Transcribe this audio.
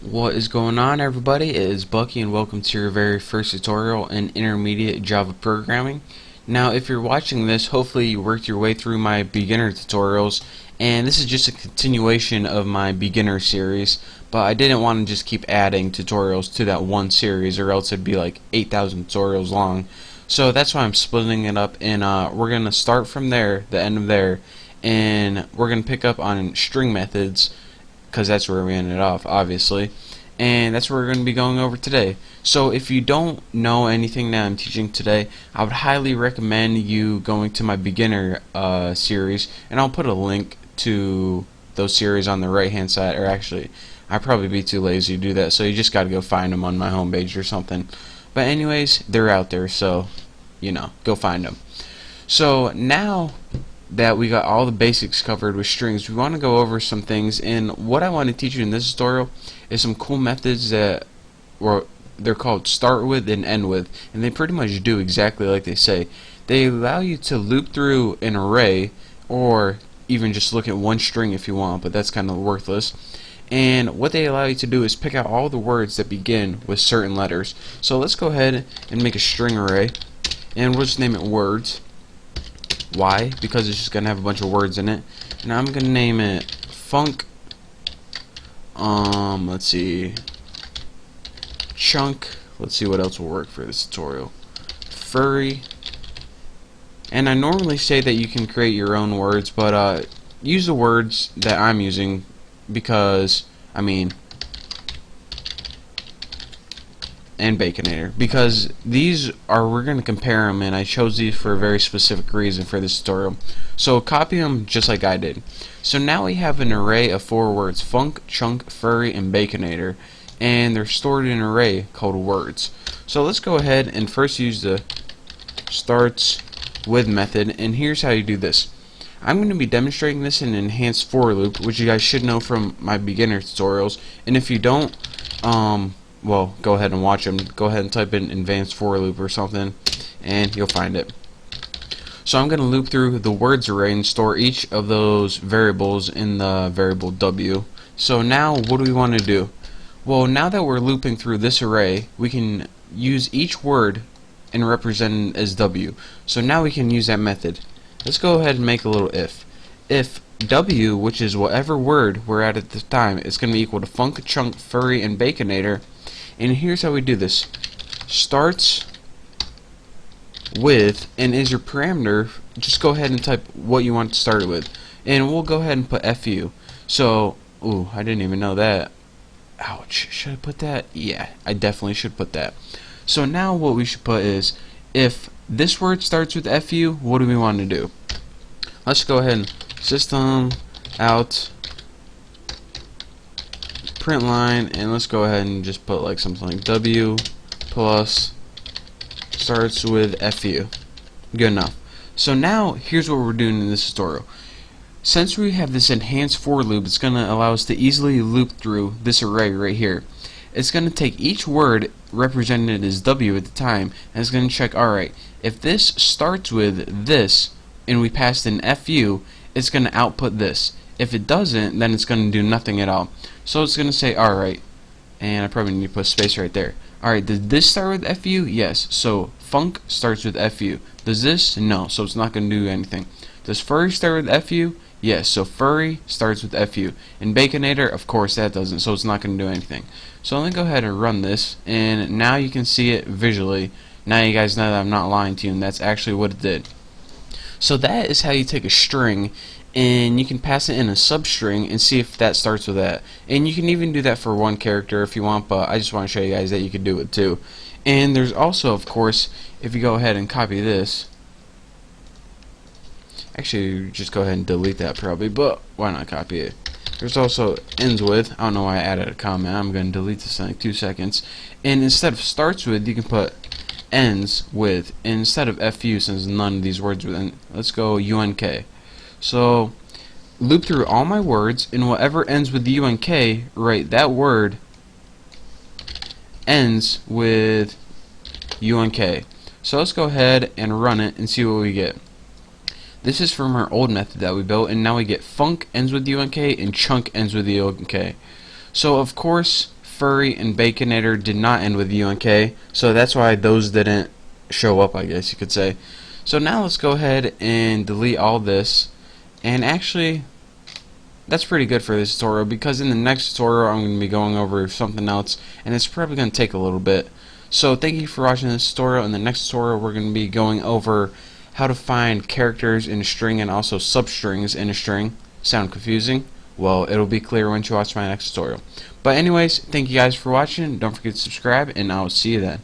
What is going on, everybody? It is Bucky and welcome to your very first tutorial in intermediate Java programming. Now if you're watching this, hopefully you worked your way through my beginner tutorials, and this is just a continuation of my beginner series, but I didn't want to just keep adding tutorials to that one series or else it'd be like 8,000 tutorials long. So that's why I'm splitting it up, and we're going to start from there, the end of there, and we're going to pick up on string methods because that's where we ended off, obviously. And that's what we're going to be going over today. So if you don't know anything that I'm teaching today, I would highly recommend you going to my beginner series, and I'll put a link to those series on the right hand side, or actually I'd probably be too lazy to do that, so you just got to go find them on my homepage or something. But anyways, they're out there, so go find them. So now that we got all the basics covered with strings, we want to go over some things, and what I want to teach you in this tutorial is some cool methods that they're called start with and end with, and they pretty much do exactly like they say. They allow you to loop through an array, or even just look at one string if you want, but that's kind of worthless. And what they allow you to do is pick out all the words that begin with certain letters. So let's go ahead and make a string array, and we'll just name it words. Why? Because it's just gonna have a bunch of words in it, and I'm gonna name it funk. Let's see, chunk. Let's see what else will work for this tutorial. Furry. And I normally say that you can create your own words, but use the words that I'm using because and Baconator, because these are, we're going to compare them, and I chose these for a very specific reason for this tutorial. So copy them just like I did. So now we have an array of 4 words: funk, chunk, furry, and Baconator, and they're stored in an array called words. So let's go ahead and first use the starts with method, and here's how you do this. I'm going to be demonstrating this in an enhanced for loop, which you guys should know from my beginner tutorials, and if you don't, well, go ahead and watch them. Go ahead and type in advanced for loop or something, and you'll find it. So I'm going to loop through the words array and store each of those variables in the variable w. So now what do we want to do? Well, now that we're looping through this array, we can use each word and represent it as w. So now we can use that method. Let's go ahead and make a little if. If w, which is whatever word we're at the time, is going to be equal to funk, chunk, furry, and Baconator. And here's how we do this. Starts with, and is your parameter, just go ahead and type what you want to start it with. And we'll go ahead and put fu. So, ooh, I didn't even know that. Ouch, should I put that? Yeah, I definitely should put that. So now what we should put is, if this word starts with fu, what do we want to do? Let's go ahead and system out print line, and let's go ahead and just put like something like w plus starts with fu. Good enough. So now here's what we're doing in this tutorial. Since we have this enhanced for loop, it's going to allow us to easily loop through this array right here. It's going to take each word represented as w at the time, and it's going to check, alright, if this starts with this and we passed in fu, it's going to output this. If it doesn't, then it's going to do nothing at all. So it's going to say, alright, and I probably need to put a space right there. Alright, did this start with fu? Yes. So funk starts with fu. Does this? No. So it's not going to do anything. Does furry start with fu? Yes. So furry starts with fu. And Baconator, of course, that doesn't. So it's not going to do anything. So let me go ahead and run this, and now you can see it visually. Now you guys know that I'm not lying to you, and that's actually what it did. So that is how you take a string, and you can pass it in a substring and see if that starts with that. And you can even do that for one character if you want, but I just want to show you guys that you can do it too. And there's also, of course, if you go ahead and copy this, actually just go ahead and delete that probably, but why not copy it? There's also ends with. I don't know why I added a comment. I'm going to delete this in like 2 seconds. And instead of starts with, you can put ends with. And instead of fu, since none of these words within, let's go unk. So loop through all my words, and whatever ends with unk, right, that word ends with unk. So let's go ahead and run it and see what we get. This is from our old method that we built, and now we get funk ends with unk and chunk ends with unk. So of course Furry and Baconator did not end with UNK, so that's why those didn't show up, I guess you could say. So now let's go ahead and delete all this, and actually that's pretty good for this tutorial, because in the next tutorial I'm going to be going over something else, and it's probably going to take a little bit. So thank you for watching this tutorial. In the next tutorial we're going to be going over how to find characters in a string and also substrings in a string. Sound confusing? Well, it'll be clear once you watch my next tutorial. But anyways, thank you guys for watching. Don't forget to subscribe, and I'll see you then.